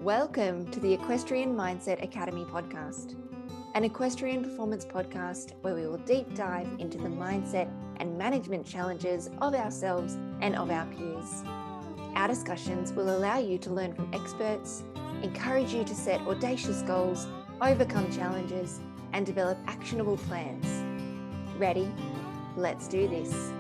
Welcome to the Equestrian Mindset Academy podcast, an equestrian performance podcast where we will deep dive into the mindset and management challenges of ourselves and of our peers. Our discussions will allow you to learn from experts, encourage you to set audacious goals, overcome challenges, and develop actionable plans. Ready? Let's do this.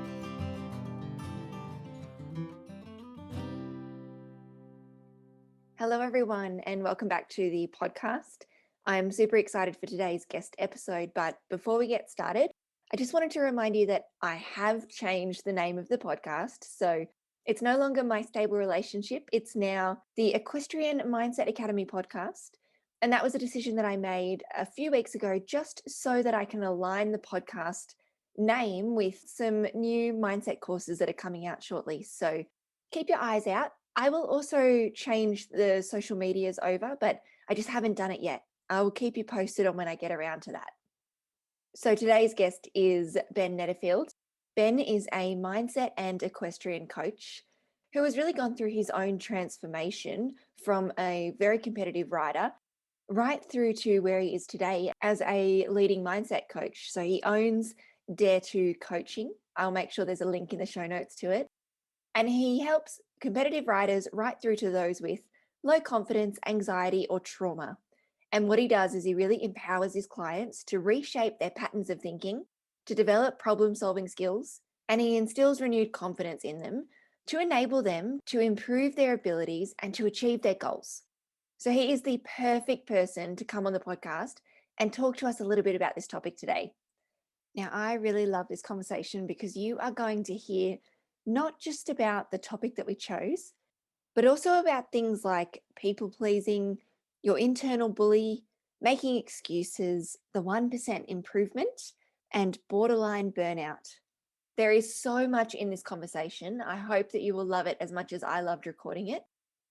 Hello, everyone, and welcome back to the podcast. I'm super excited for today's guest episode, but before we get started, I just wanted to remind you that I have changed the name of the podcast. So it's no longer My Stable Relationship. It's now the Equestrian Mindset Academy podcast. And that was a decision that I made a few weeks ago, just so that I can align the podcast name with some new mindset courses that are coming out shortly. So keep your eyes out. I will also change the social medias over, but I just haven't done it yet. I will keep you posted on when I get around to that. So today's guest is Ben Netterfield. Ben is a mindset and equestrian coach who has really gone through his own transformation from a very competitive rider right through to where he is today as a leading mindset coach. So he owns Dare to Coaching. I'll make sure there's a link in the show notes to it. And he helps competitive riders right through to those with low confidence, anxiety, or trauma. And what he does is he really empowers his clients to reshape their patterns of thinking, to develop problem-solving skills, and he instills renewed confidence in them to enable them to improve their abilities and to achieve their goals. So he is the perfect person to come on the podcast and talk to us a little bit about this topic today. Now, I really love this conversation because you are going to hear not just about the topic that we chose, but also about things like people pleasing, your internal bully, making excuses, the 1% improvement, and borderline burnout. There is so much in this conversation. I hope that you will love it as much as I loved recording it.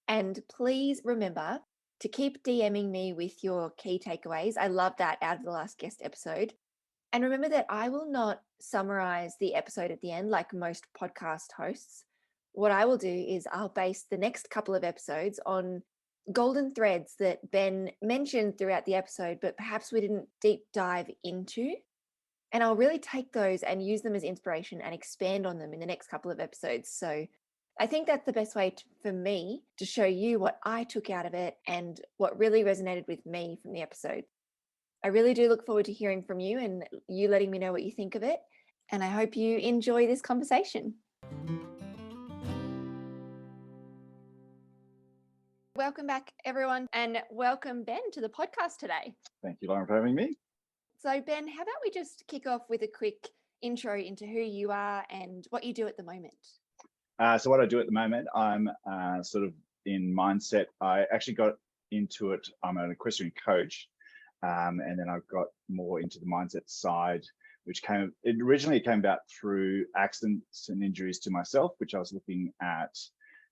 And please remember to keep DMing me with your key takeaways. I love that out of the last guest episode. And remember that I will not summarize the episode at the end like most podcast hosts. What I will do is I'll base the next couple of episodes on golden threads that Ben mentioned throughout the episode, but perhaps we didn't deep dive into. And I'll really take those and use them as inspiration and expand on them in the next couple of episodes. So I think that's the best way for me to show you what I took out of it and what really resonated with me from the episode. I really do look forward to hearing from you and you letting me know what you think of it. And I hope you enjoy this conversation. Welcome back, everyone, and welcome, Ben, to the podcast today. Thank you, Lauren, for having me. So, Ben, how about we just kick off with a quick intro into who you are and what you do at the moment? So what I do at the moment, I'm sort of in mindset. I actually got into it. I'm an equestrian coach. And then I got more into the mindset side, which originally came about through accidents and injuries to myself, which I was looking at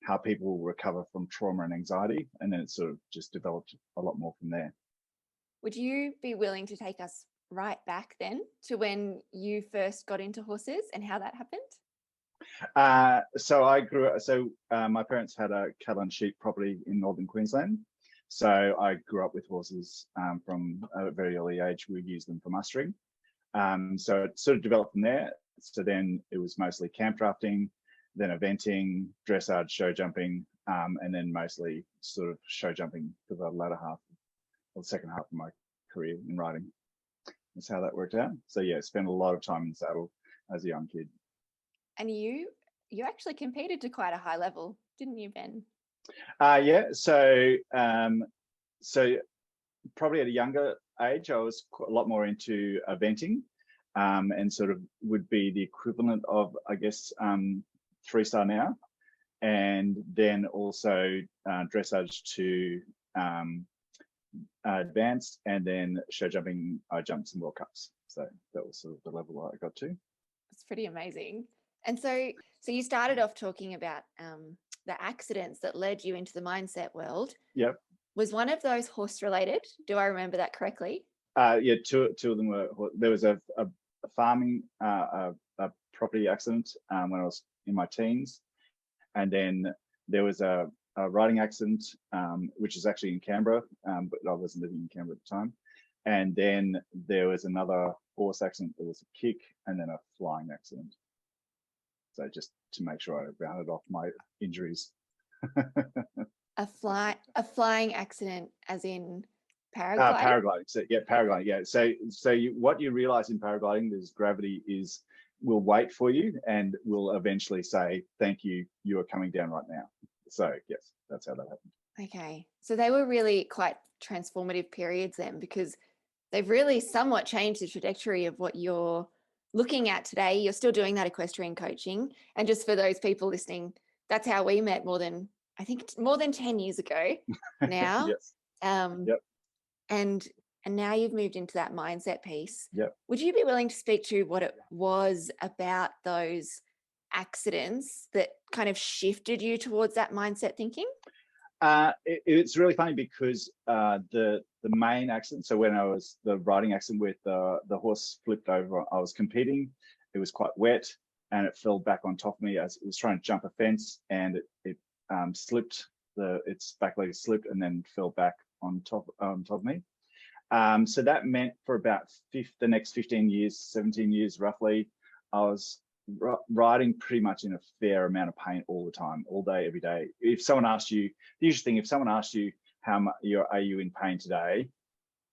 how people recover from trauma and anxiety. And then it sort of just developed a lot more from there. Would you be willing to take us right back then to when you first got into horses and how that happened? So I grew up, my parents had a cattle and sheep property in northern Queensland. So I grew up with horses from a very early age. We used them for mustering. So it sort of developed from there. So then it was mostly camp drafting, then eventing, dressage, show jumping, and then mostly sort of show jumping for the latter half, or the second half of my career in riding. That's how that worked out. So yeah, spent a lot of time in the saddle as a young kid. And you actually competed to quite a high level, didn't you, Ben? Yeah. So probably at a younger age, I was a lot more into eventing, and sort of would be the equivalent of, I guess, 3-star now, and then also dressage to advanced, and then show jumping. I jumped some World Cups, so that was sort of the level I got to. It's pretty amazing. And so you started off talking about the accidents that led you into the mindset world. Yep. Was one of those horse related? Do I remember that correctly? Yeah, two of them were. There was a farming a property accident when I was in my teens, and then there was a riding accident, which is actually in Canberra, but I wasn't living in Canberra at the time. And then there was another horse accident. There was a kick and then a flying accident. So just to make sure I rounded off my injuries. A flying accident, as in paragliding? Paragliding. So yeah, paragliding. Yeah. So what you realize in paragliding is gravity will wait for you and will eventually say, thank you, you are coming down right now. So yes, that's how that happened. Okay. So they were really quite transformative periods then, because they've really somewhat changed the trajectory of what you're looking at today. You're still doing that equestrian coaching. And just for those people listening, that's how we met more than 10 years ago now. Yes. Yep. And now you've moved into that mindset piece. Yep. Would you be willing to speak to what it was about those accidents that kind of shifted you towards that mindset thinking? It's really funny because the main accident, so when I was the riding accident with the horse flipped over, I was competing, it was quite wet and it fell back on top of me as it was trying to jump a fence, and it slipped, its back leg slipped and then fell back on top of me. So that meant for about the next 15 years, 17 years roughly, I was riding pretty much in a fair amount of pain all the time, all day, every day. If someone asked you, the usual thing, if someone asked you how much are you in pain today,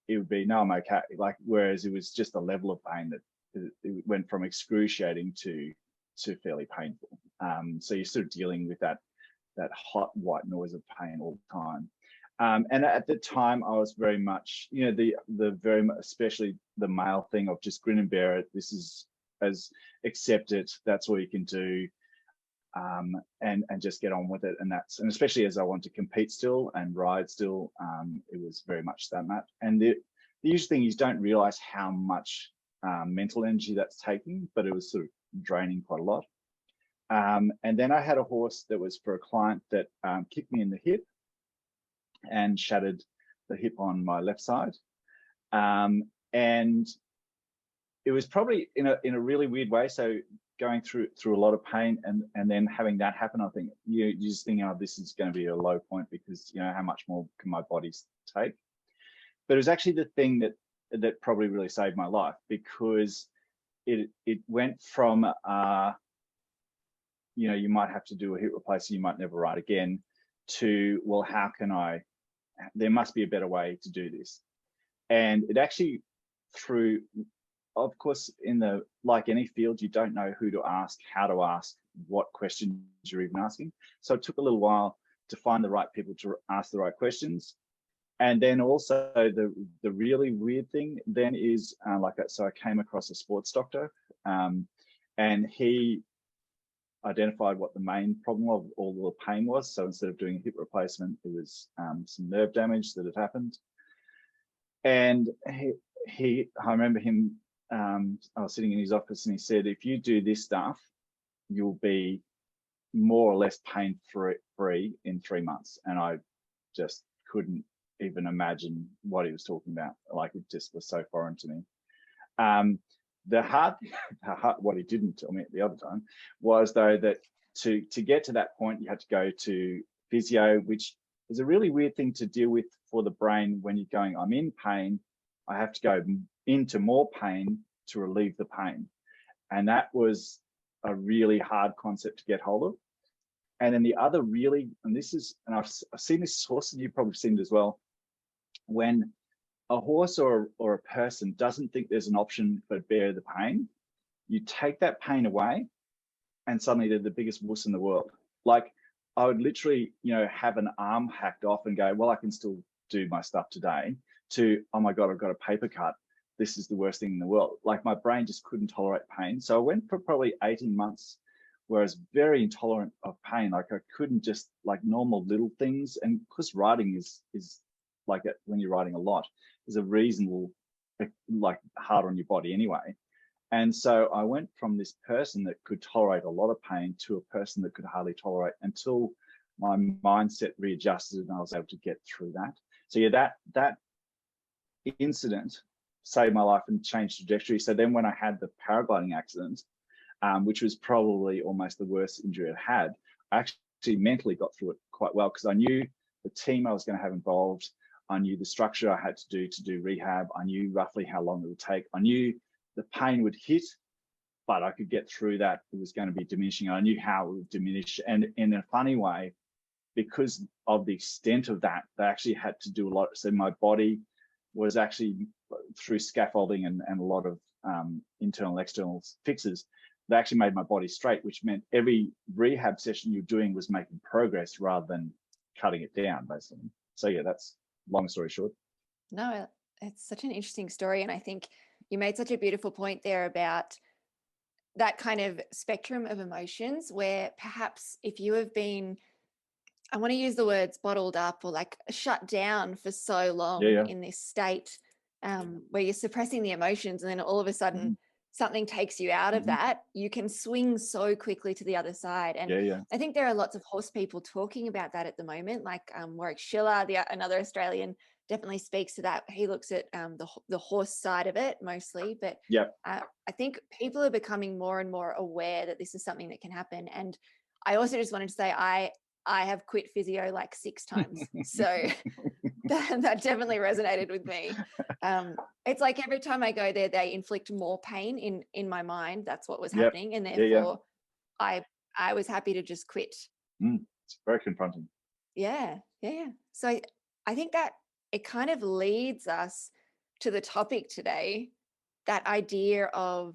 it would be, no, I'm okay. Like, whereas it was just a level of pain that it went from excruciating to fairly painful. So you're sort of dealing with that hot white noise of pain all the time. And at the time, I was very much, the very much, especially the male thing of just grin and bear it. This is as accept it. That's all you can do, and just get on with it. And especially as I want to compete still and ride still, it was very much that. And the usual thing is, don't realize how much mental energy that's taking, but it was sort of draining quite a lot. And then I had a horse that was for a client that kicked me in the hip and shattered the hip on my left side. And it was probably in a really weird way. So going through a lot of pain and then having that happen, I think you just think, oh, this is going to be a low point, because how much more can my body take? But it was actually the thing that probably really saved my life, because it went from you might have to do a hip replacement, you might never ride again, to, well, how can there must be a better way to do this. And it actually, through, of course, like any field, you don't know who to ask, how to ask, what questions you're even asking. So it took a little while to find the right people to ask the right questions. And then also the really weird thing then is, so I came across a sports doctor, and he identified what the main problem of all the pain was. So instead of doing a hip replacement, it was some nerve damage that had happened. And I remember him, I was sitting in his office, and he said, if you do this stuff, you'll be more or less pain free in 3 months. And I just couldn't even imagine what he was talking about. Like, it just was so foreign to me. What he didn't tell me at the other time was, though, that to get to that point, you had to go to physio, which is a really weird thing to deal with for the brain when you're going, I'm in pain, I have to go into more pain to relieve the pain. And that was a really hard concept to get hold of. And then the other and I've seen this horse, and you've probably seen it as well, when a horse or a person doesn't think there's an option but bear the pain, you take that pain away, and suddenly they're the biggest wuss in the world. Like, I would literally, have an arm hacked off and go, well, I can still do my stuff today, to, oh my God, I've got a paper cut. This is the worst thing in the world. Like, my brain just couldn't tolerate pain. So I went for probably 18 months where I was very intolerant of pain. Like, I couldn't just, like, normal little things. And because riding is like, when you're riding a lot, is a reasonable, like, hard on your body anyway. And so I went from this person that could tolerate a lot of pain to a person that could hardly tolerate, until my mindset readjusted and I was able to get through that. So yeah, that incident saved my life and changed trajectory. So then when I had the paragliding accident, which was probably almost the worst injury I had, I actually actually mentally got through it quite well, because I knew the team I was going to have involved. I knew the structure I had to do rehab. I knew roughly how long it would take. I knew the pain would hit, but I could get through that. It was going to be diminishing. I knew how it would diminish. And in a funny way, because of the extent of that, they actually had to do a lot. So my body was actually, through scaffolding and a lot of internal and external fixes, they actually made my body straight, which meant every rehab session you're doing was making progress rather than cutting it down, basically. So yeah, that's long story short. No, it's such an interesting story. And I think you made such a beautiful point there about that kind of spectrum of emotions, where perhaps if you have been, I want to use the words bottled up or like shut down for so long in this state, where you're suppressing the emotions, and then all of a sudden something takes you out of that, you can swing so quickly to the other side. And I think there are lots of horse people talking about that at the moment, like Warwick Schiller, another Australian, definitely speaks to that. He looks at the horse side of it mostly, but I think people are becoming more and more aware that this is something that can happen. And I also just wanted to say I have quit physio like 6 times. So that definitely resonated with me. It's like every time I go there, they inflict more pain in my mind. That's what was happening. And therefore I was happy to just quit. It's very confronting. Yeah. So I think that it kind of leads us to the topic today, that idea of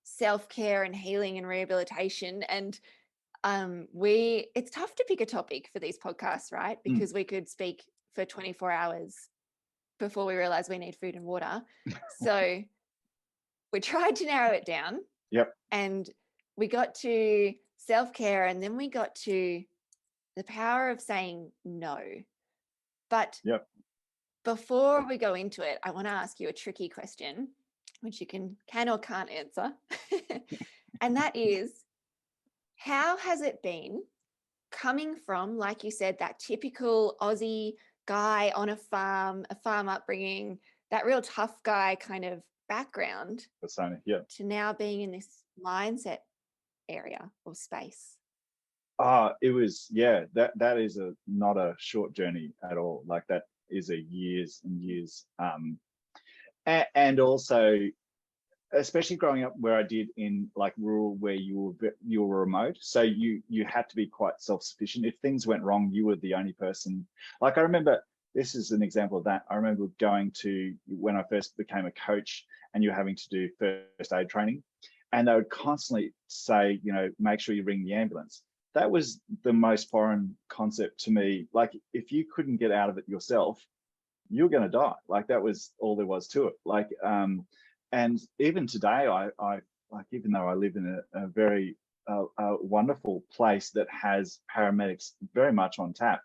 self-care and healing and rehabilitation. And it's tough to pick a topic for these podcasts, right? Because we could speak for 24 hours before we realize we need food and water. So we tried to narrow it down. And we got to self-care, and then we got to the power of saying no. But before we go into it, I want to ask you a tricky question, which you can or can't answer. And that is, how has it been coming from, like you said, that typical Aussie guy on a farm upbringing, that real tough guy kind of background, to now being in this mindset area or space? It was, that is not a short journey at all. Like, that is a years and years. And also, especially growing up where I did in like rural, where you were remote, so you had to be quite self-sufficient. If things went wrong, you were the only person. Like, I remember, this is an example of that. I remember going to, when I first became a coach, and you're having to do first aid training, and they would constantly say, make sure you ring the ambulance. That was the most foreign concept to me. Like, if you couldn't get out of it yourself, you're going to die. Like, that was all there was to it. Like, and even today, I like, even though I live in a very wonderful place that has paramedics very much on tap,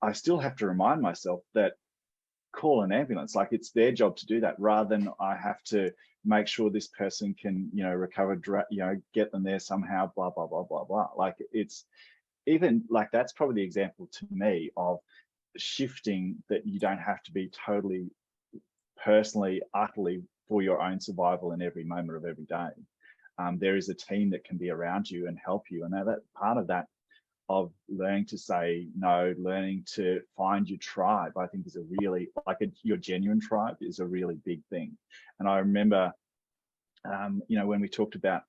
I still have to remind myself that call an ambulance. Like, it's their job to do that, rather than I have to make sure this person can, recover, get them there somehow, blah, blah, blah, blah, blah. Like, it's even like, that's probably the example to me of shifting, that you don't have to be totally, personally, utterly for your own survival in every moment of every day. There is a team that can be around you and help you. And that part of that, of learning to say no, learning to find your tribe, I think is a really, your genuine tribe is a really big thing. And I remember, when we talked about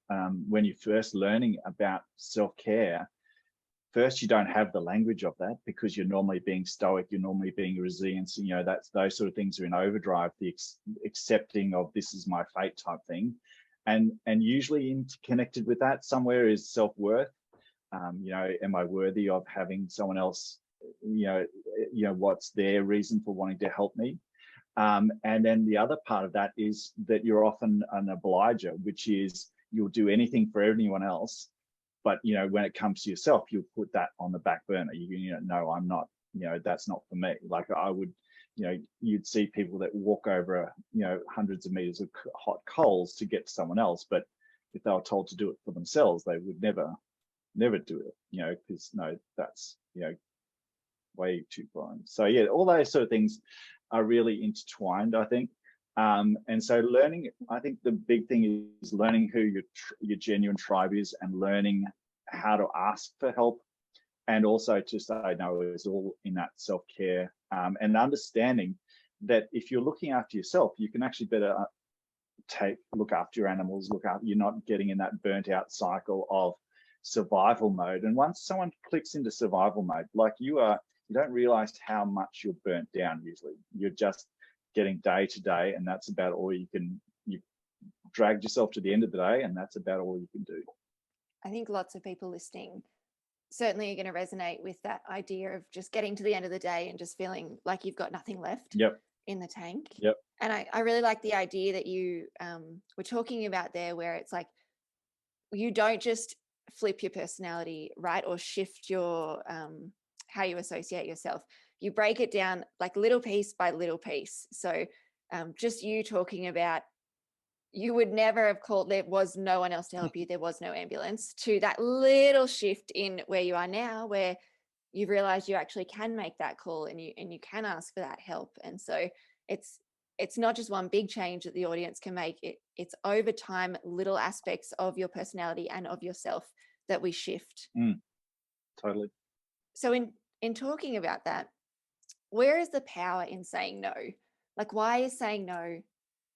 when you're first learning about self-care, first, you don't have the language of that, because you're normally being stoic, you're normally being resilient. That's, those sort of things are in overdrive, the accepting of this is my fate type thing. And usually interconnected with that somewhere is self-worth. Am I worthy of having someone else, what's their reason for wanting to help me? And then the other part of that is that you're often an obliger, which is you'll do anything for anyone else. But, when it comes to yourself, you'll put that on the back burner. No, I'm not, that's not for me. Like, I would, you'd see people that walk over, hundreds of meters of hot coals to get to someone else. But if they were told to do it for themselves, they would never do it, because no, that's, way too far. So yeah, all those sort of things are really intertwined, I think. And so learning, I think the big thing is learning who your genuine tribe is, and learning how to ask for help, And also to say no is all in that self-care, and understanding that if you're looking after yourself, you can actually better look after your animals, you're not getting in that burnt out cycle of survival mode. And once someone clicks into survival mode, like you don't realize how much you're burnt down. Usually you're just getting day to day, and that's about all you dragged yourself to the end of the day, and that's about all you can do. I think lots of people listening certainly are going to resonate with that idea of just getting to the end of the day and just feeling like you've got nothing left in the tank. And I really like the idea that you were talking about there, where it's like you don't just flip your personality, right, or shift your how you associate yourself. You break it down like little piece by little piece. So just you talking about, you would never have called, there was no one else to help you, there was no ambulance, to that little shift in where you are now, where you've realized you actually can make that call and you can ask for that help. And so it's not just one big change that the audience can make. It's over time, little aspects of your personality and of yourself that we shift. Totally. So in talking about that, where is the power in saying no? Like, why is saying no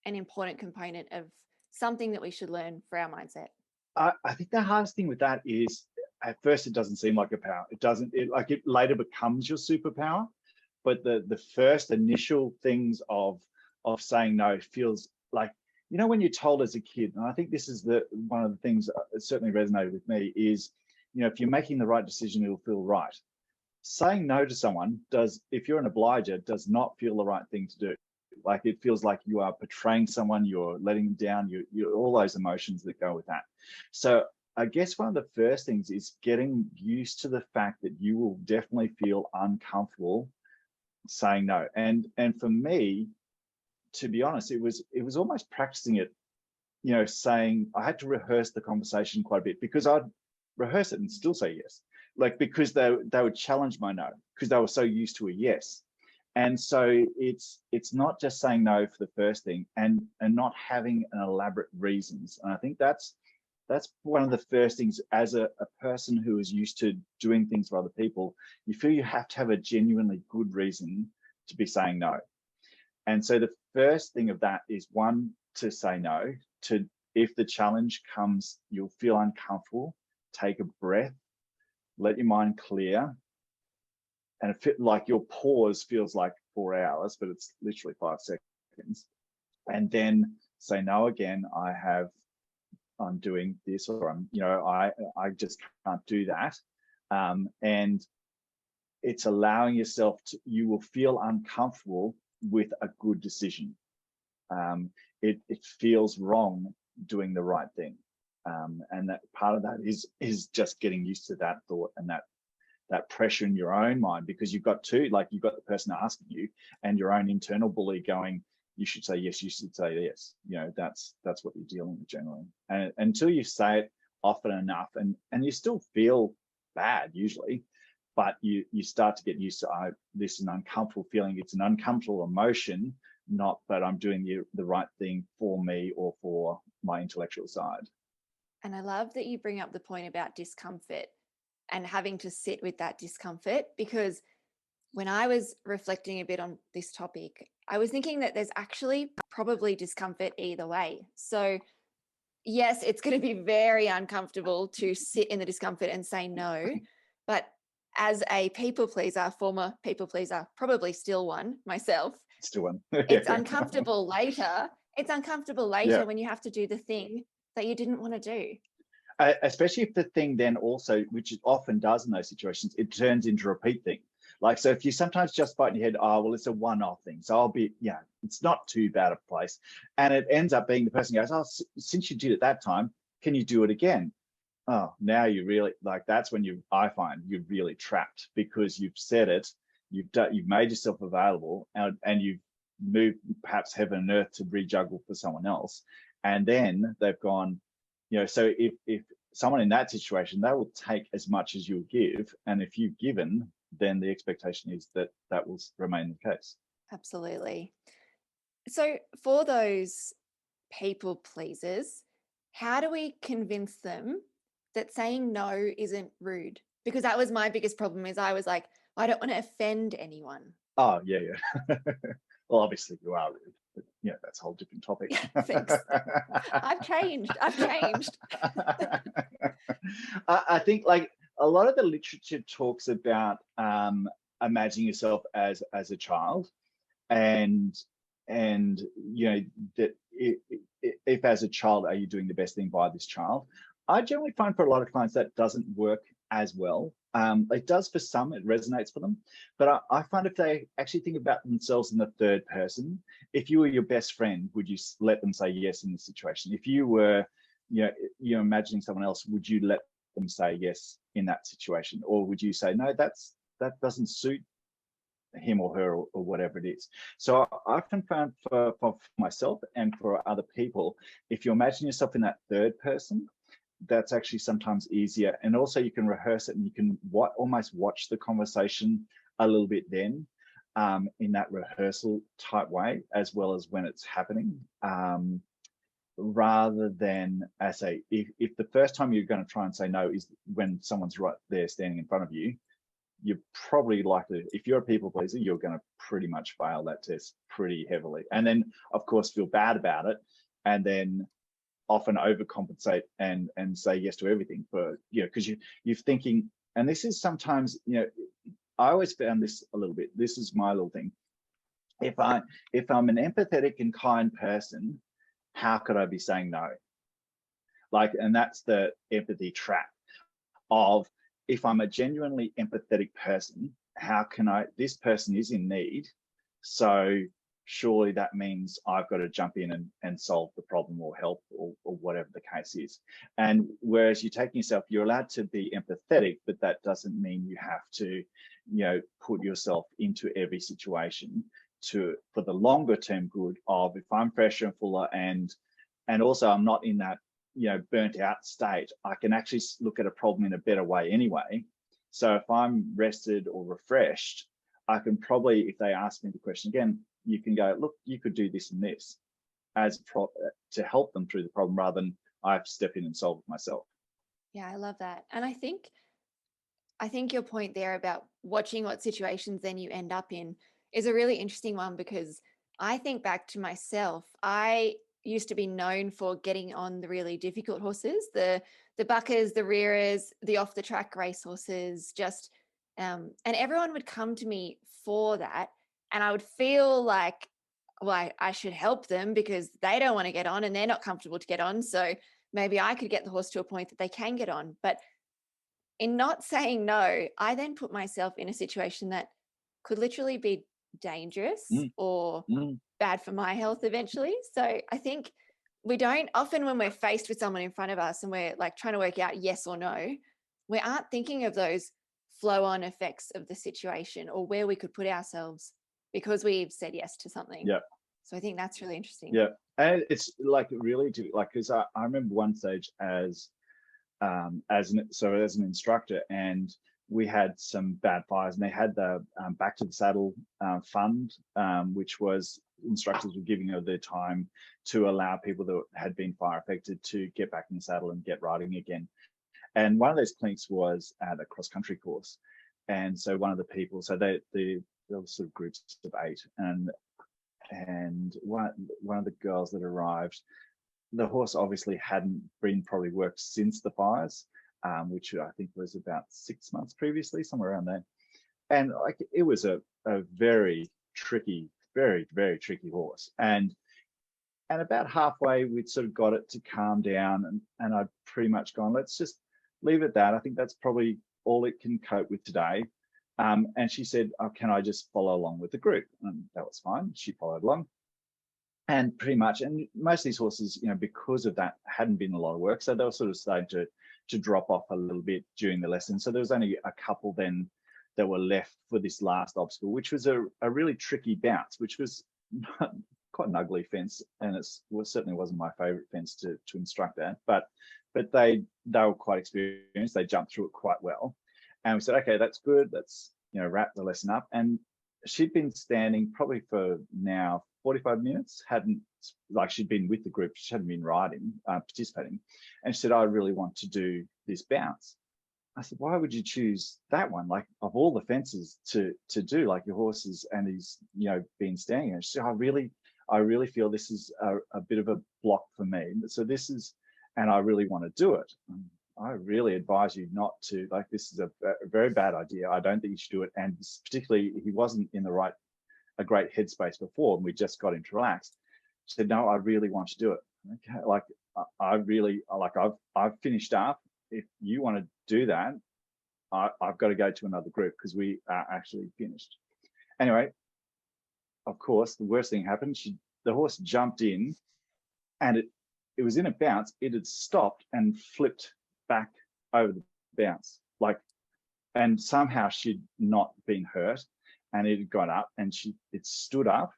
an important component of something that we should learn for our mindset? I think the hardest thing with that is, at first, it doesn't seem like a power. It later becomes your superpower. But the first initial things of saying no feels like, when you're told as a kid, and I think this is one of the things that certainly resonated with me is, if you're making the right decision, it'll feel right. Saying no to someone if you're an obliger, does not feel the right thing to do. Like, it feels like you are betraying someone, you're letting them down, you're all those emotions that go with that. So I guess one of the first things is getting used to the fact that you will definitely feel uncomfortable saying no. And for me, to be honest, it was almost practicing it, saying, I had to rehearse the conversation quite a bit, because I'd rehearse it and still say yes, like, because they would challenge my no, because they were so used to a yes. And so it's not just saying no for the first thing, and not having an elaborate reasons. And I think that's one of the first things, as a person who is used to doing things for other people. You feel you have to have a genuinely good reason to be saying no. And so the first thing of that is, one, to say no. If the challenge comes, you'll feel uncomfortable, take a breath, let your mind clear. And like your pause feels like 4 hours, but it's literally 5 seconds. And then say no again. I'm doing this, or I just can't do that. And it's allowing yourself you will feel uncomfortable with a good decision. It feels wrong doing the right thing. And that part of that is just getting used to that thought and that pressure in your own mind, because you've got the person asking you and your own internal bully going, you should say yes, you should say yes. That's what you're dealing with generally. And until you say it often enough, and you still feel bad usually, but you start to get used to, this is an uncomfortable feeling. It's an uncomfortable emotion, not that I'm doing the right thing for me or for my intellectual side. And I love that you bring up the point about discomfort and having to sit with that discomfort, because when I was reflecting a bit on this topic, I was thinking that there's actually probably discomfort either way. So yes, it's going to be very uncomfortable to sit in the discomfort and say no, but as a people pleaser, former people pleaser, probably still one myself, Still one. it's uncomfortable later. It's uncomfortable later when you have to do the thing that you didn't want to do. Especially if the thing then also, which it often does in those situations, it turns into a repeat thing. Like, so if you sometimes just fight in your head, it's a one-off thing, so it's not too bad a place. And it ends up being the person goes, since you did it that time, can you do it again? Oh, now you really, like, that's when I find you're really trapped, because you've said it, you've made yourself available, and you've moved perhaps heaven and earth to rejuggle for someone else. And then they've gone, so if someone in that situation, they will take as much as you'll give. And if you've given, then the expectation is that will remain the case. Absolutely. So for those people pleasers, how do we convince them that saying no isn't rude because that was my biggest problem. Is I was like, I don't want to offend anyone. Oh, yeah. Well, obviously you are rude, but yeah, that's a whole different topic. Thanks. I've changed. I think like a lot of the literature talks about imagining yourself as a child, and that if as a child, are you doing the best thing by this child? I generally find for a lot of clients that doesn't work as well. It does for some, it resonates for them, but I find if they actually think about themselves in the third person, if you were your best friend, would you let them say yes in this situation? If you were, you're imagining someone else, would you let them say yes in that situation? Or would you say, no, that doesn't suit him or her, or whatever it is? So I often found for myself and for other people, if you imagine yourself in that third person, that's actually sometimes easier. And also you can rehearse it, and you can almost watch the conversation a little bit then, in that rehearsal type way, as well as when it's happening, rather than as if the first time you're going to try and say no is when someone's right there standing in front of you, you're probably likely, if you're a people pleaser, you're going to pretty much fail that test pretty heavily, and then of course feel bad about it, and then often overcompensate and say yes to everything for, because you're thinking, and this is sometimes, I always found this a little bit, this is my little thing. If I'm an empathetic and kind person, how could I be saying no? Like, and that's the empathy trap of, if I'm a genuinely empathetic person, how can this person is in need, so surely that means I've got to jump in and solve the problem, or help, or whatever the case is. And whereas you're taking yourself, you're allowed to be empathetic, but that doesn't mean you have to, put yourself into every situation for the longer term good of, if I'm fresher and fuller, and also I'm not in that, burnt out state, I can actually look at a problem in a better way anyway. So if I'm rested or refreshed, I can probably, if they ask me the question again, you can go, look, you could do this and this to help them through the problem, rather than I have to step in and solve it myself. Yeah, I love that. And I think your point there about watching what situations then you end up in is a really interesting one, because I think back to myself. I used to be known for getting on the really difficult horses, the buckers, the rearers, the off the track race horses, and everyone would come to me for that. And I would feel like, well, I should help them because they don't want to get on and they're not comfortable to get on. So maybe I could get the horse to a point that they can get on. But in not saying no, I then put myself in a situation that could literally be dangerous or bad for my health eventually. So I think we don't often, when we're faced with someone in front of us and we're like trying to work out yes or no, we aren't thinking of those flow-on effects of the situation, or where we could put ourselves because we've said yes to something. Yeah. So I think that's really interesting. Yeah. And it's like really because I remember one stage as an instructor, and we had some bad fires, and they had the Back to the Saddle fund, which was instructors were giving of their time to allow people that had been fire affected to get back in the saddle and get riding again. And one of those clinics was at a cross country course. And so one of the people, so they were sort of groups of 8, and one of the girls that arrived, the horse obviously hadn't been probably worked since the fires, which I think was about 6 months previously, somewhere around there. And like, it was a very tricky, very, very tricky horse. And about halfway, we'd sort of got it to calm down, and I'd pretty much gone, let's just leave it at that. I think that's probably all it can cope with today. And she said, oh, can I just follow along with the group? And that was fine. She followed along. And pretty much, and most of these horses, because of that, hadn't been a lot of work. So they were sort of starting to drop off a little bit during the lesson. So there was only a couple then that were left for this last obstacle, which was a really tricky bounce, which was quite an ugly fence. And certainly wasn't my favorite fence to instruct at, but they were quite experienced. They jumped through it quite well. And we said, okay, that's good. Let's, wrap the lesson up. And she'd been standing probably for now 45 minutes, she'd been with the group, she hadn't been riding, participating. And she said, I really want to do this bounce. I said, why would you choose that one? Like, of all the fences to do, like your horses and he's, been standing there. She said, I really feel this is a bit of a block for me. So this is, and I really want to do it. I really advise you not to, like, this is a very bad idea. I don't think you should do it. And particularly, he wasn't in a great headspace before, and we just got him to relax. She said, no, I really want to do it. Okay, like, I really, like, I've finished up. If you want to do that, I've got to go to another group because we are actually finished. Anyway, of course, the worst thing happened. The horse jumped in, and it was in a bounce. It had stopped and flipped back over the bounce, like, and somehow she'd not been hurt, and it had gone up, and it stood up,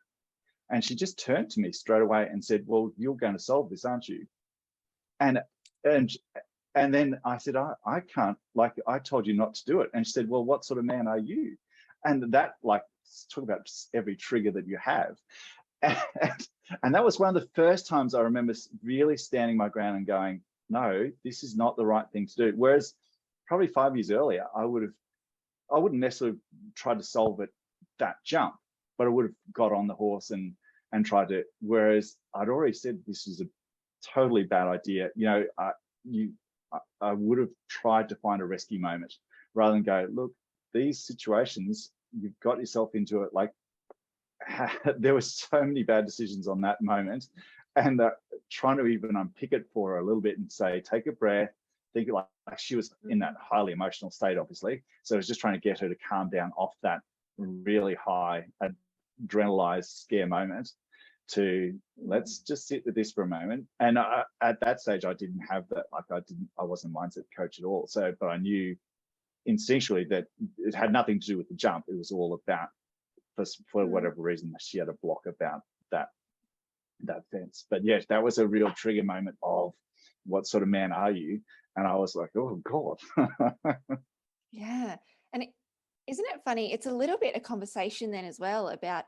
and she just turned to me straight away and said, "Well, you're going to solve this, aren't you?" And and then I said, I can't, like, I told you not to do it. And she said, well, what sort of man are you? And that, like, talk about every trigger that you have. And that was one of the first times I remember really standing my ground and going, no, this is not the right thing to do. Whereas probably 5 years earlier, I wouldn't necessarily try to solve it that jump, but I would have got on the horse and tried to, whereas I'd already said this is a totally bad idea. I would have tried to find a rescue moment rather than go, look, these situations, you've got yourself into it. Like, there were so many bad decisions on that moment, and trying to even unpick it for her a little bit and say, take a breath, think, like she was in that highly emotional state, obviously. So I was just trying to get her to calm down off that really high adrenalized scare moment to let's just sit with this for a moment. And at that stage, I didn't have that. Like, I wasn't a mindset coach at all. So, but I knew instinctually that it had nothing to do with the jump. It was all about, for whatever reason, she had a block about that fence. But yes, that was a real trigger moment of what sort of man are you? And I was like, oh God. Yeah. And isn't it funny? It's a little bit a conversation then as well about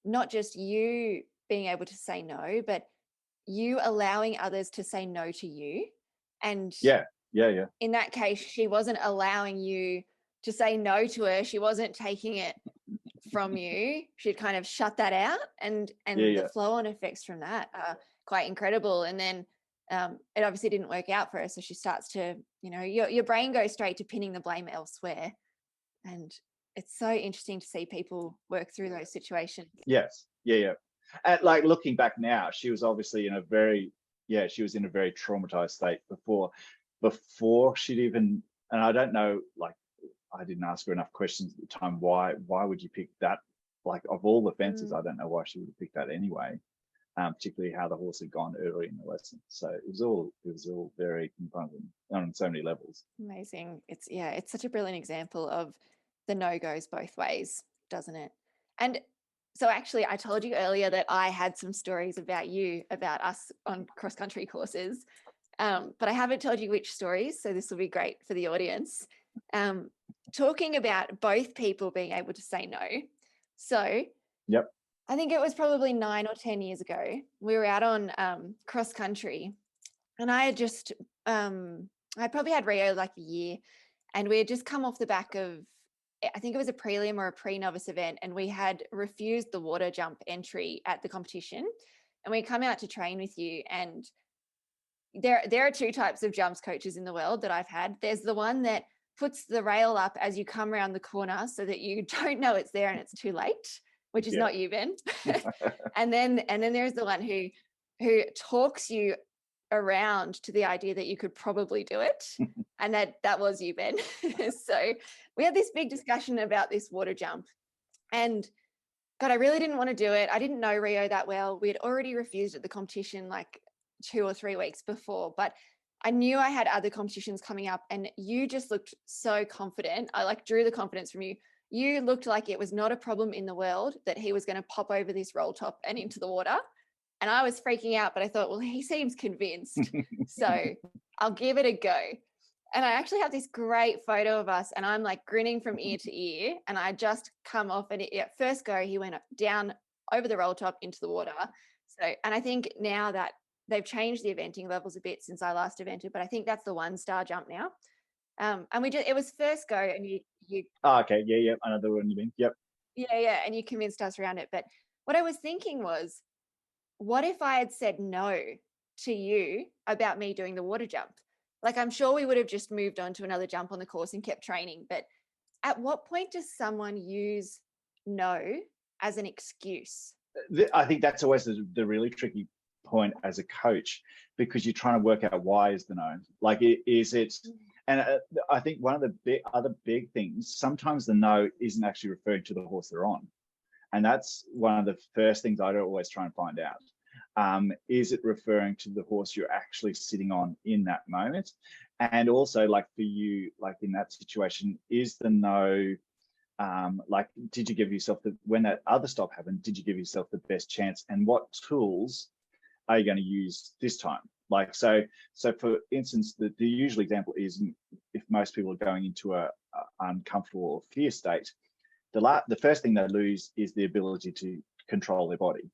not just you being able to say no, but you allowing others to say no to you. And yeah. In that case, she wasn't allowing you to say no to her. She wasn't taking it from you. She'd kind of shut that out, and the flow-on effects from that are quite incredible. And then it obviously didn't work out for her, so she starts to, your brain goes straight to pinning the blame elsewhere. And it's so interesting to see people work through those situations. Yes. Yeah. And like, looking back now, she was obviously in a very traumatized state before she'd even, and I don't know, like, I didn't ask her enough questions at the time. Why would you pick that? Like, of all the fences, I don't know why she would have picked that anyway. Particularly how the horse had gone early in the lesson. So it was all very confronting on so many levels. Amazing. It's such a brilliant example of the no goes both ways, doesn't it? And so actually, I told you earlier that I had some stories about us on cross-country courses, but I haven't told you which stories, so this will be great for the audience. Talking about both people being able to say no. So yep. I think it was probably 9 or 10 years ago. We were out on cross-country, and I had just, I probably had Rio like a year, and we had just come off the back of, I think it was a prelim or a pre-novice event, and we had refused the water jump entry at the competition, and we come out to train with you. And there are two types of jumps coaches in the world that I've had. There's the one that puts the rail up as you come around the corner so that you don't know it's there and it's too late, which is not you, Ben. and then there's the one who talks you around to the idea that you could probably do it. And that was you, Ben. So we had this big discussion about this water jump, and God, I really didn't want to do it. I didn't know Rio that well. We had already refused at the competition like 2 or 3 weeks before, but I knew I had other competitions coming up, and you just looked so confident. I like drew the confidence from you. You looked like it was not a problem in the world that he was going to pop over this roll top and into the water. And I was freaking out, but I thought, well, he seems convinced. So I'll give it a go. And I actually have this great photo of us, and I'm like grinning from ear to ear. And I just come off, and at first go, he went down over the roll top into the water. So, and I think now that they've changed the eventing levels a bit since I last evented, but I think that's the 1-star jump now. And it was first go, and you Oh, okay. Yeah. I know the one you mean. Yep. yeah, and you convinced us around it. But what I was thinking was, what if I had said no to you about me doing the water jump? Like, I'm sure we would have just moved on to another jump on the course and kept training. But at what point does someone use no as an excuse? I think that's always the really tricky point as a coach, because you're trying to work out why is the no. Like, is it? And I think one of the other big things, sometimes the no isn't actually referring to the horse they're on. And that's one of the first things I always try and find out. Is it referring to the horse you're actually sitting on in that moment? And also, like for you, like in that situation, is the no, like, did you give yourself when that other stop happened, did you give yourself the best chance? And what tools are you going to use this time? Like, so for instance, the usual example is if most people are going into a uncomfortable or fear state, the first thing they lose is the ability to control their body.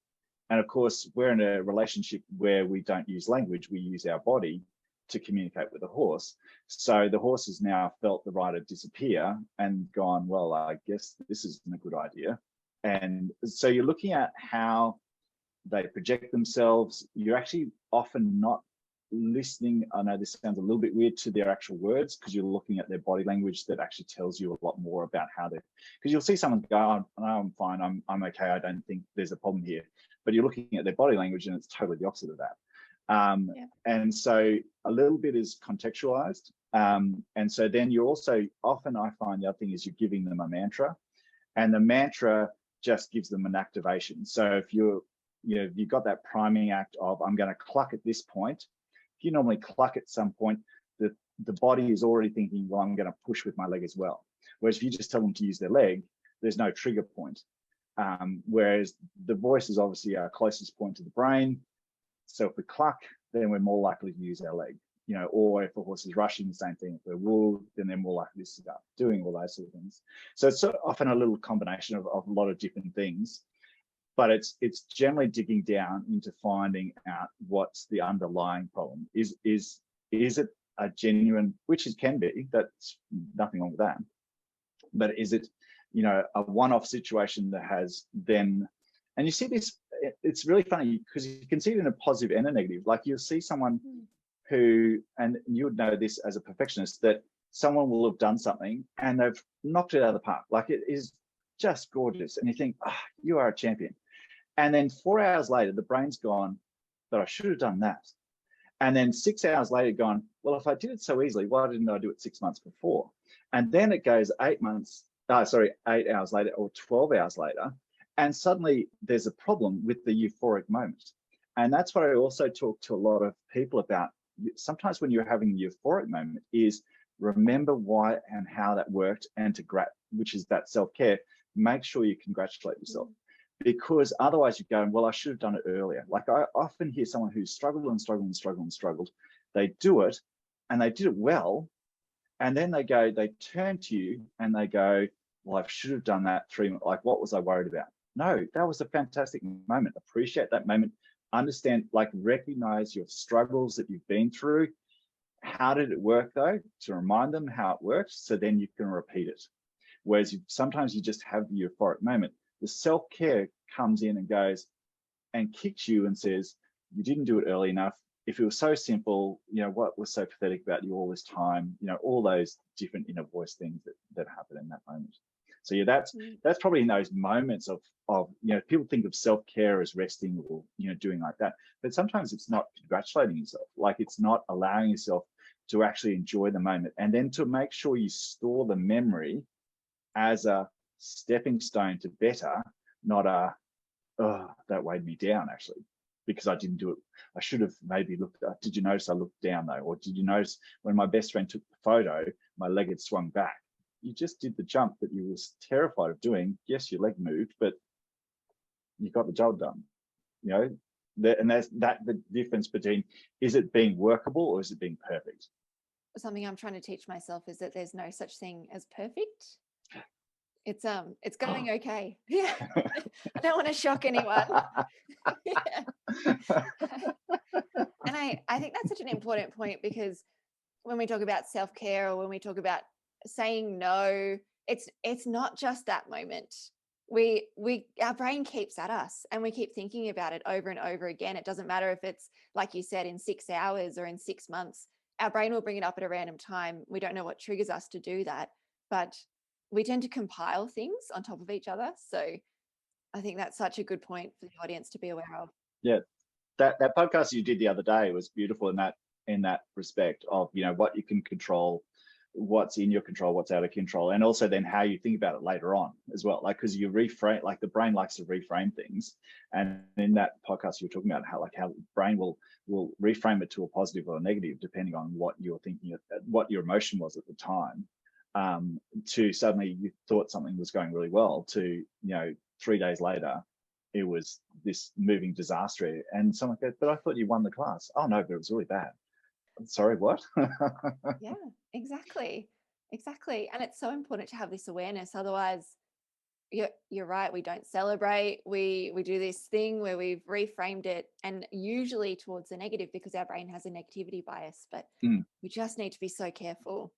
And of course, we're in a relationship where we don't use language, we use our body to communicate with the horse. So the horse has now felt the rider disappear and gone, well, I guess this isn't a good idea. And so you're looking at how they project themselves. You're actually often not listening. I know this sounds a little bit weird, to their actual words, because you're looking at their body language that actually tells you a lot more about how they're, because you'll see someone go, oh, no, I'm fine, I'm okay, I don't think there's a problem here. But you're looking at their body language and it's totally the opposite of that. And so a little bit is contextualized. And so then you're also, often I find the other thing is you're giving them a mantra, and the mantra just gives them an activation. So if you've got that priming act of, I'm going to cluck at this point. If you normally cluck at some point, the body is already thinking, well, I'm going to push with my leg as well. Whereas if you just tell them to use their leg, there's no trigger point. Whereas the voice is obviously our closest point to the brain. So if we cluck, then we're more likely to use our leg. Or if a horse is rushing, the same thing. If they're wool, then they're more likely to start doing all those sort of things. So it's often a little combination of a lot of different things, but it's generally digging down into finding out what's the underlying problem. Is it a genuine, which it can be, that's nothing wrong with that, but is it, a one-off situation that has then, and you see this, it's really funny because you can see it in a positive and a negative. Like, you'll see someone who, and you would know this as a perfectionist, that someone will have done something and they've knocked it out of the park. Like, it is just gorgeous. And you think, you are a champion. And then 4 hours later, the brain's gone, but I should have done that. And then 6 hours later gone, well, if I did it so easily, why didn't I do it 6 months before? And then it goes 8 hours later or 12 hours later, and suddenly there's a problem with the euphoric moment. And that's what I also talk to a lot of people about. Sometimes when you're having the euphoric moment, is remember why and how that worked, and which is that self-care. Make sure you congratulate yourself, because otherwise you're going, well, I should have done it earlier. Like, I often hear someone who's struggled and struggled and struggled and struggled. They do it and they did it well. And then they turn to you and they go, well, I should have done that 3 months. Like, what was I worried about? No, that was a fantastic moment. Appreciate that moment. Understand, like, recognize your struggles that you've been through. How did it work, though? To remind them how it works, so then you can repeat it. Whereas sometimes you just have the euphoric moment. The self-care comes in and goes and kicks you and says, you didn't do it early enough. If it was so simple, what was so pathetic about you all this time? All those different inner voice things that happen in that moment. So yeah, that's probably in those moments of people think of self-care as resting or doing like that, but sometimes it's not congratulating yourself. Like, it's not allowing yourself to actually enjoy the moment, and then to make sure you store the memory as a stepping stone to better, not that weighed me down actually, because I didn't do it. I should have maybe looked. Did you notice I looked down though? Or did you notice when my best friend took the photo, my leg had swung back? You just did the jump that you was terrified of doing. Yes, your leg moved, but you got the job done. And there's the difference between, is it being workable or is it being perfect? Something I'm trying to teach myself is that there's no such thing as perfect. It's going okay. Yeah. I don't want to shock anyone. And I think that's such an important point, because when we talk about self-care, or when we talk about saying no, it's not just that moment. Our brain keeps at us, and we keep thinking about it over and over again. It doesn't matter if it's, like you said, in 6 hours or in 6 months. Our brain will bring it up at a random time. We don't know what triggers us to do that, but we tend to compile things on top of each other. So I think that's such a good point for the audience to be aware of. Yeah, that podcast you did the other day was beautiful in that respect of, you know, what you can control, what's in your control, what's out of control, and also then how you think about it later on as well. Like, because you reframe, like the brain likes to reframe things, and in that podcast you were talking about how the brain will reframe it to a positive or a negative depending on what you're thinking, what your emotion was at the time. To suddenly you thought something was going really well, to, you know, 3 days later it was this moving disaster, and someone goes, but I thought you won the class. Oh no, but it was really bad. Sorry, what? Yeah, exactly. Exactly. And it's so important to have this awareness. Otherwise, you're right, we don't celebrate. We do this thing where we've reframed it, and usually towards the negative, because our brain has a negativity bias. But Mm. we just need to be so careful.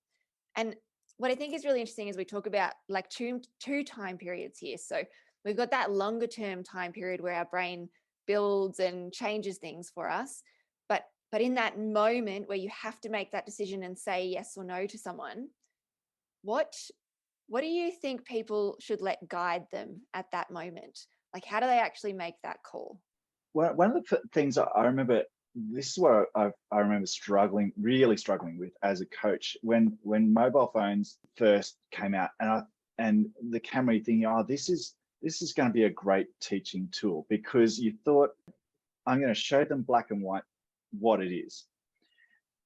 And what I think is really interesting is we talk about like two time periods here. So we've got that longer term time period where our brain builds and changes things for us. But in that moment where you have to make that decision and say yes or no to someone, what what do you think people should let guide them at that moment? Like, how do they actually make that call? Well, one of the things I remember, this is what I remember really struggling with as a coach, when mobile phones first came out, and the camera thing. Oh, this is going to be a great teaching tool, because you thought, I'm going to show them black and white what it is,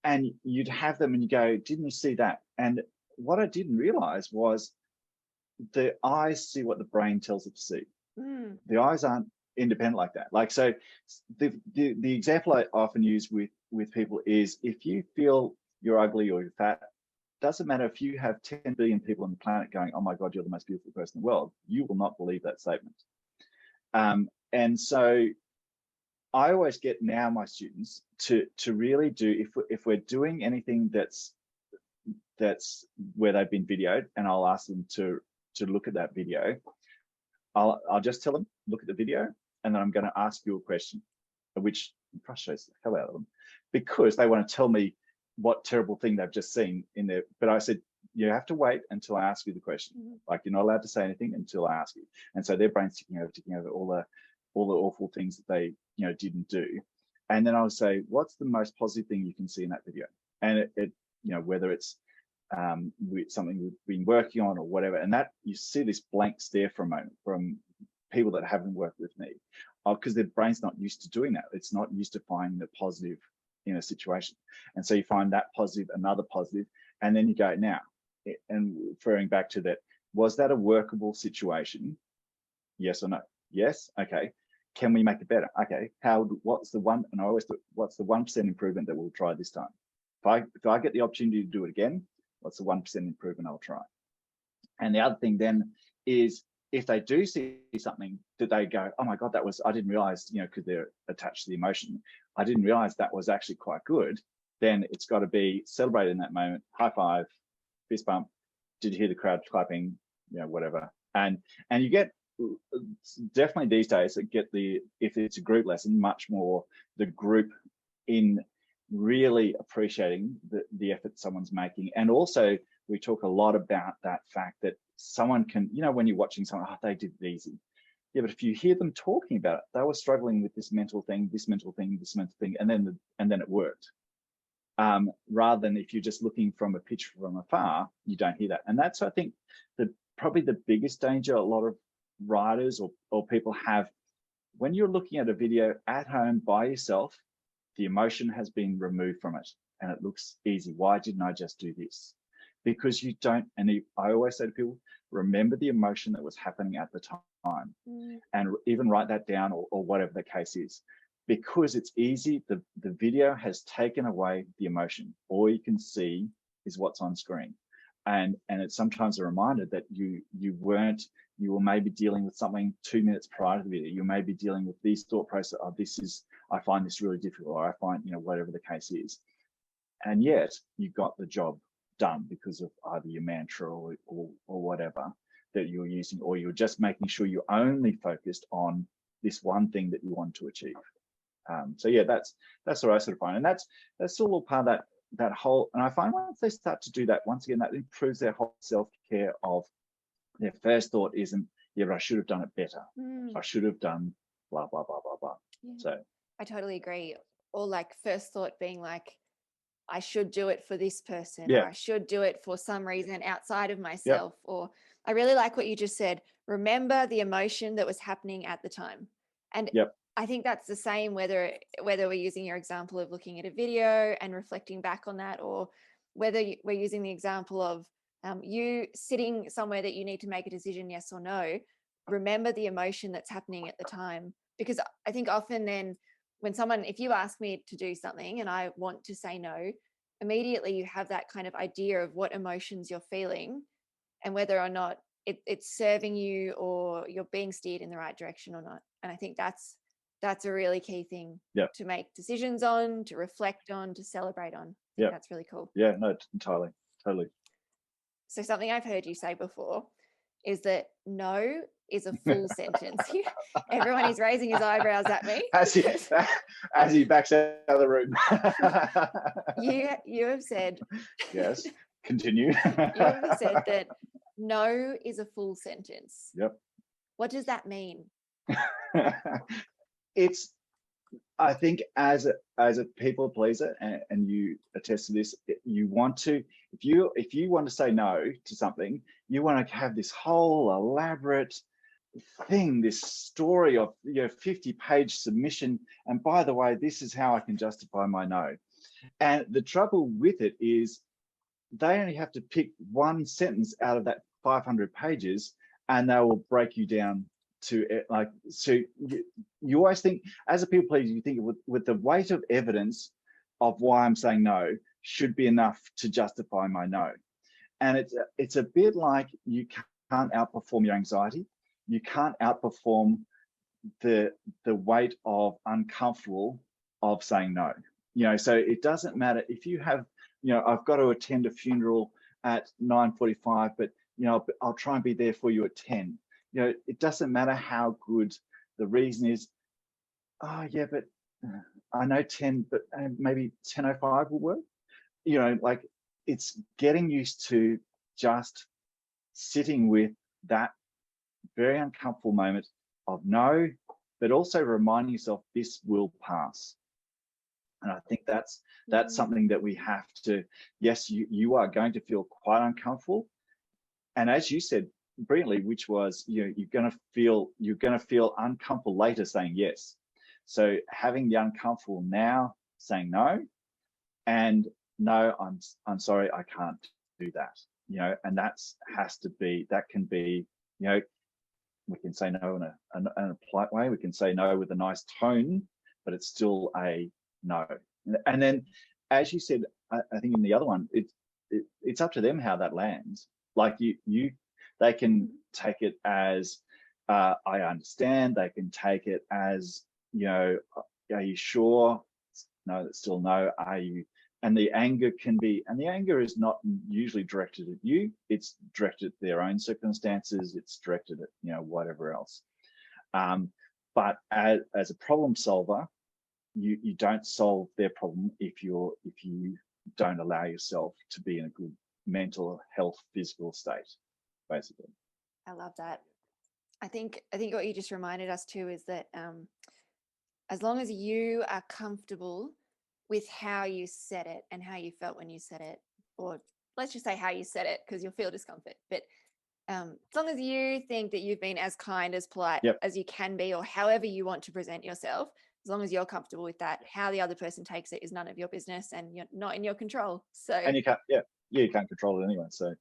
and you'd have them and you go, didn't you see that? And what I didn't realize was the eyes see what the brain tells it to see. Mm, The eyes aren't independent like that. Like, so the example I often use with people is, if you feel you're ugly or you're fat, doesn't matter if you have 10 billion people on the planet going, oh my God, you're the most beautiful person in the world, you will not believe that statement. And so I always get now my students to really do, if we're doing anything that's where they've been videoed, and I'll ask them to look at that video, I'll just tell them, look at the video, and then I'm going to ask you a question, which frustrates the hell out of them, because they want to tell me what terrible thing they've just seen in there. But I said, you have to wait until I ask you the question. mm-hmm. Like, you're not allowed to say anything until I ask you. And so their brain's ticking over all the awful things that they, you know, didn't do. And then I'll say, what's the most positive thing you can see in that video? And it you know, whether it's something we've been working on or whatever, and that you see this blank stare for a moment from people that haven't worked with me, because their brain's not used to doing that. It's not used to finding the positive in a situation. And so you find that positive, another positive, and then you go, now, and referring back to that, was that a workable situation? Yes or no? Yes. Okay. Can we make it better? Okay. What's the one? And I always do, what's the 1% improvement that we'll try this time? If I get the opportunity to do it again, what's the 1% improvement I'll try? And the other thing then is, if they do see something that they go, oh my God, I didn't realize, you know, because they're attached to the emotion, I didn't realize that was actually quite good, then it's got to be celebrated in that moment. High five, fist bump. Did you hear the crowd clapping? You know, whatever. And you get, definitely these days, if it's a group lesson, much more the group in really appreciating the effort someone's making. And also, we talk a lot about that fact that someone can, you know, when you're watching someone, oh, they did it easy. Yeah, but if you hear them talking about it, they were struggling with this mental thing, this mental thing, this mental thing, and then it worked. Rather than if you're just looking from a picture from afar, you don't hear that. And that's, I think, probably the biggest danger a lot of riders or people have when you're looking at a video at home by yourself. The emotion has been removed from it and it looks easy. Why didn't I just do this? Because you don't, and I always say to people, remember the emotion that was happening at the time, and even write that down, or whatever the case is, because it's easy. The video has taken away the emotion. All you can see is what's on screen. And it's sometimes a reminder that you were maybe dealing with something 2 minutes prior to the video. You may be dealing with these thought process, I find this really difficult, or I find, you know, whatever the case is. and yet you got the job done because of either your mantra or whatever that you're using, or you're just making sure you're only focused on this one thing that you want to achieve. So yeah, that's what I sort of find, and that's still all part of that whole. And I find once they start to do that, once again, that improves their whole self-care of their first thought isn't, yeah, but I should have done it better. I should have done blah, blah, blah, blah, blah. Yeah. So I totally agree. Or like first thought being like, I should do it for this person, or I should do it for some reason outside of myself. Or I really like what you just said. Remember the emotion that was happening at the time. And I think that's the same whether we're using your example of looking at a video and reflecting back on that, or whether we're using the example of you sitting somewhere that you need to make a decision, yes or no. Remember the emotion that's happening at the time. Because I think often then when if you ask me to do something and I want to say no, immediately you have that kind of idea of what emotions you're feeling and whether or not it's serving you or you're being steered in the right direction or not. And I think that's a really key thing to make decisions on, to reflect on, to celebrate on. I think that's really cool. Yeah, no, entirely, totally. So something I've heard you say before is that no is a full sentence. Everyone is raising his eyebrows at me. As he backs out of the room. You have said. Yes, continue. You have said that no is a full sentence. Yep. What does that mean? It's, I think as a people pleaser, and you attest to this, you want to, if you want to say no to something, you want to have this whole elaborate thing, this story of 50-page submission. And by the way, this is how I can justify my no. And the trouble with it is they only have to pick one sentence out of that 500 pages, and they will break you down to it. Like, so you always think, as a people pleaser, you think with the weight of evidence of why I'm saying no should be enough to justify my no. And it's a bit like you can't outperform your anxiety. You can't outperform the weight of uncomfortable of saying no. So it doesn't matter if you have, I've got to attend a funeral at 9:45, but I'll try and be there for you at 10. It doesn't matter how good the reason is. Oh yeah, but I know 10, but maybe 10:05 will work. Like, it's getting used to just sitting with that very uncomfortable moment of no, but also reminding yourself this will pass. And I think that's something that we have to, yes, you are going to feel quite uncomfortable. And as you said brilliantly, which was, you're going to feel uncomfortable later saying yes. So having the uncomfortable now saying no, and no, I'm sorry, I can't do that. And that can be, we can say no in a polite way. We can say no with a nice tone, but it's still a no. And then, as you said, I think in the other one, it's up to them how that lands. Like they can take it as I understand. They can take it as, are you sure? No, that's still no. Are you? And the anger is not usually directed at you. It's directed at their own circumstances. It's directed at, whatever else. But as a problem solver, you don't solve their problem if you don't allow yourself to be in a good mental health, physical state, basically. I love that. I think what you just reminded us too is that as long as you are comfortable with how you said it and how you felt when you said it, or let's just say how you said it, because you'll feel discomfort, but as long as you think that you've been as kind, as polite as you can be, or however you want to present yourself, as long as you're comfortable with that, how the other person takes it is none of your business, and you're not in your control. So, and you can't, you can't control it anyway. So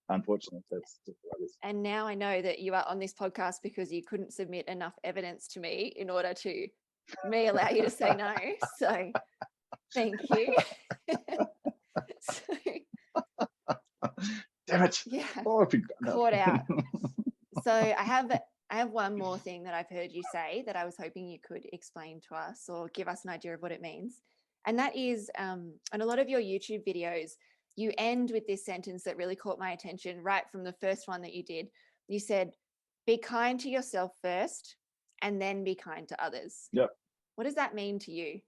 unfortunately, that's just what it is. And now I know that you are on this podcast because you couldn't submit enough evidence to me in order to allow you to say no. So thank you. Damn it. Yeah. Oh, caught out. So I have one more thing that I've heard you say that I was hoping you could explain to us or give us an idea of what it means. And that is, on a lot of your YouTube videos, you end with this sentence that really caught my attention right from the first one that you did. You said, be kind to yourself first, and then be kind to others. Yep. What does that mean to you?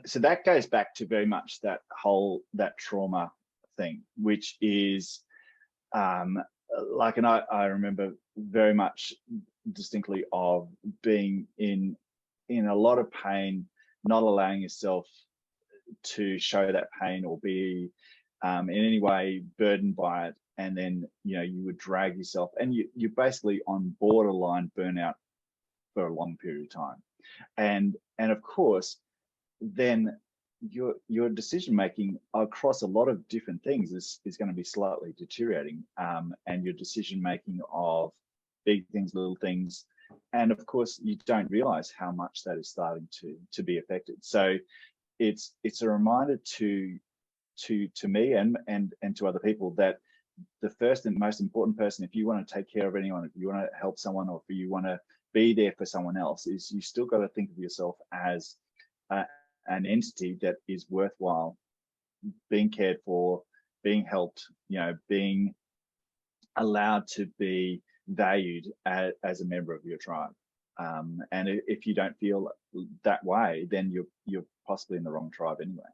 So that goes back to very much that trauma thing, which is and I remember very much distinctly of being in a lot of pain, not allowing yourself to show that pain or be in any way burdened by it, and then you would drag yourself, and you're basically on borderline burnout for a long period of time, and of course then your decision making across a lot of different things is going to be slightly deteriorating, and your decision making of big things, little things, and of course you don't realize how much that is starting to be affected. So it's a reminder to me and to other people that the first and most important person, if you want to take care of anyone, if you want to help someone, or if you want to be there for someone else, is you still got to think of yourself as an entity that is worthwhile being cared for, being helped, being allowed to be valued as a member of your tribe. And if you don't feel that way, then you're possibly in the wrong tribe anyway.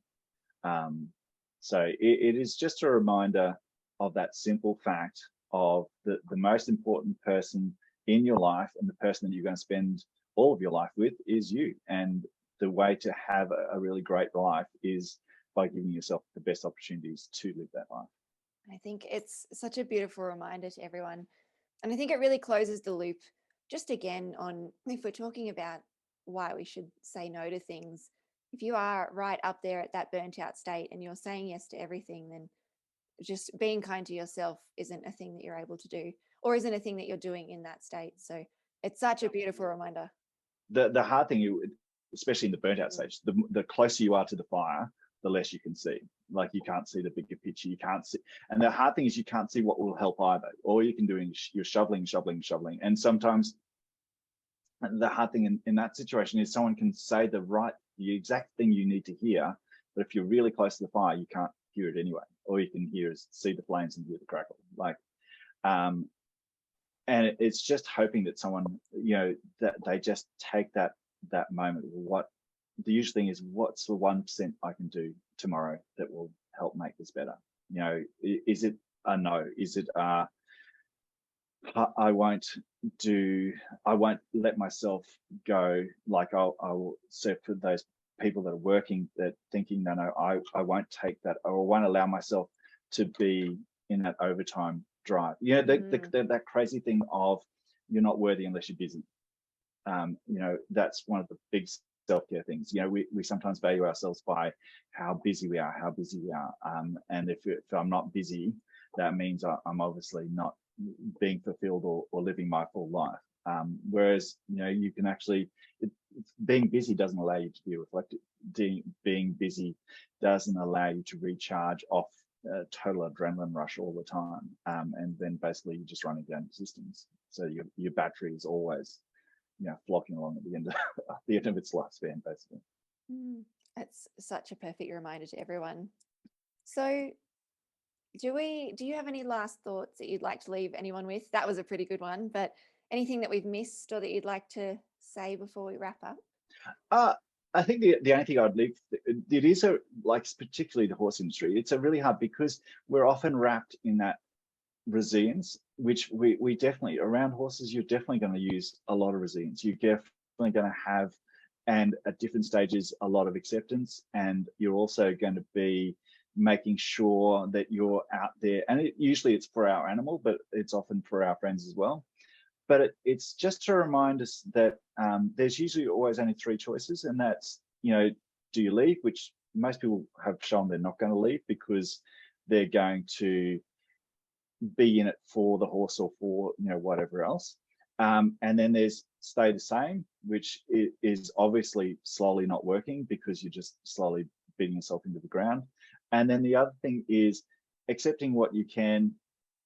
So it is just a reminder of that simple fact of the most important person in your life, and the person that you're going to spend all of your life with is you. And the way to have a really great life is by giving yourself the best opportunities to live that life. I think it's such a beautiful reminder to everyone. And I think it really closes the loop just again on, if we're talking about why we should say no to things, if you are right up there at that burnt out state and you're saying yes to everything, then just being kind to yourself isn't a thing that you're able to do, or isn't a thing that you're doing in that state. So it's such a beautiful reminder. The hard thing, especially in the burnt out stage, the closer you are to the fire, the less you can see. Like, you can't see the bigger picture, you can't see. And the hard thing is you can't see what will help either. All you can do is you're shoveling. And sometimes the hard thing in that situation is someone can say the exact thing you need to hear, but if you're really close to the fire, you can't hear it anyway. All you can hear is see the flames and hear the crackle. And it's just hoping that someone, that they just take that moment. What the usual thing is, what's the 1% I can do tomorrow that will help make this better? Is it a no? Is it I won't let myself go. Like, I'll so for those people that are working, that thinking, no, I won't take that, or I won't allow myself to be in that overtime drive. That crazy thing of you're not worthy unless you're busy. That's one of the big self-care things. We sometimes value ourselves by how busy we are, and if I'm not busy, that means I'm obviously not being fulfilled or living my full life. Whereas you can actually, being busy doesn't allow you to be reflective. Being busy doesn't allow you to recharge off a total adrenaline rush all the time, and then basically you're just running down systems. So your battery is always flocking along at the end of its lifespan, basically. That's such a perfect reminder to everyone. So do you have any last thoughts that you'd like to leave anyone with? That was a pretty good one, but anything that we've missed or that you'd like to say before we wrap up? I think the only thing I'd leave, it is particularly the horse industry, it's a really hard, because we're often wrapped in that resilience, which we definitely, around horses, you're definitely going to use a lot of resilience. You're definitely going to have, and at different stages, a lot of acceptance, and you're also going to be making sure that you're out there, and usually it's for our animal, but it's often for our friends as well. But it's just to remind us that there's usually always only three choices, and that's, do you leave, which most people have shown they're not going to leave because they're going to be in it for the horse or for whatever else. And then there's stay the same, which is obviously slowly not working because you're just slowly beating yourself into the ground. And then the other thing is accepting what you can,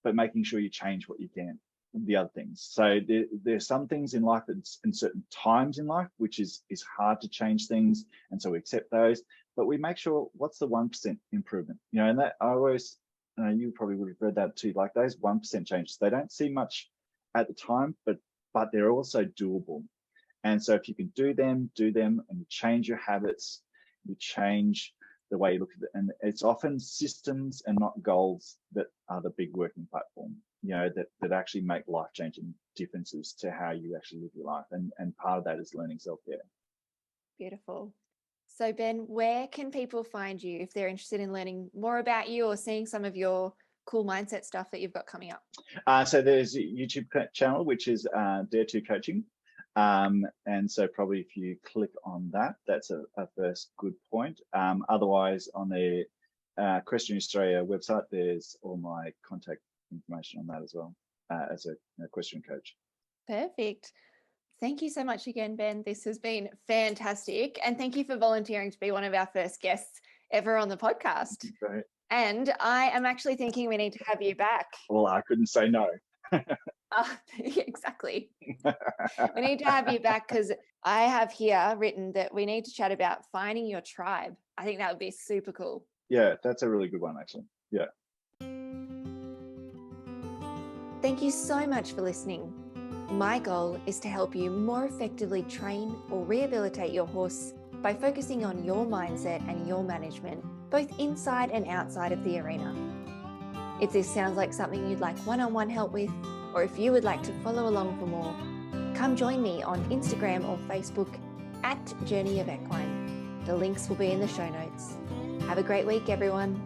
but making sure you change what you can. The other things. So there's some things in life, in certain times in life, which is hard to change things, and so we accept those. but we make sure what's the 1% improvement, and that I always, you probably would have read that too, like those 1% changes, they don't seem much at the time, but they're also doable. And so if you can do them and you change your habits, you change the way you look at it. And it's often systems and not goals that are the big working platform, that actually make life-changing differences to how you actually live your life. And part of that is learning self-care. Beautiful. So Ben, where can people find you if they're interested in learning more about you or seeing some of your cool mindset stuff that you've got coming up? So there's a YouTube channel, which is Dare to Coaching. And so probably if you click on that, that's a first good point. Otherwise, on the Equestrian Australia website, there's all my contact information on that as well, as an equestrian coach. Perfect. Thank you so much again, Ben. This has been fantastic. And thank you for volunteering to be one of our first guests ever on the podcast. Great. And I am actually thinking we need to have you back. Well, I couldn't say no. Exactly. We need to have you back because I have here written that we need to chat about finding your tribe. I think that would be super cool. Yeah, that's a really good one, actually. Yeah. Thank you so much for listening. My goal is to help you more effectively train or rehabilitate your horse by focusing on your mindset and your management, both inside and outside of the arena. If this sounds like something you'd like one-on-one help with, or if you would like to follow along for more, come join me on Instagram or Facebook @Journey of Equine. The links will be in the show notes. Have a great week, everyone.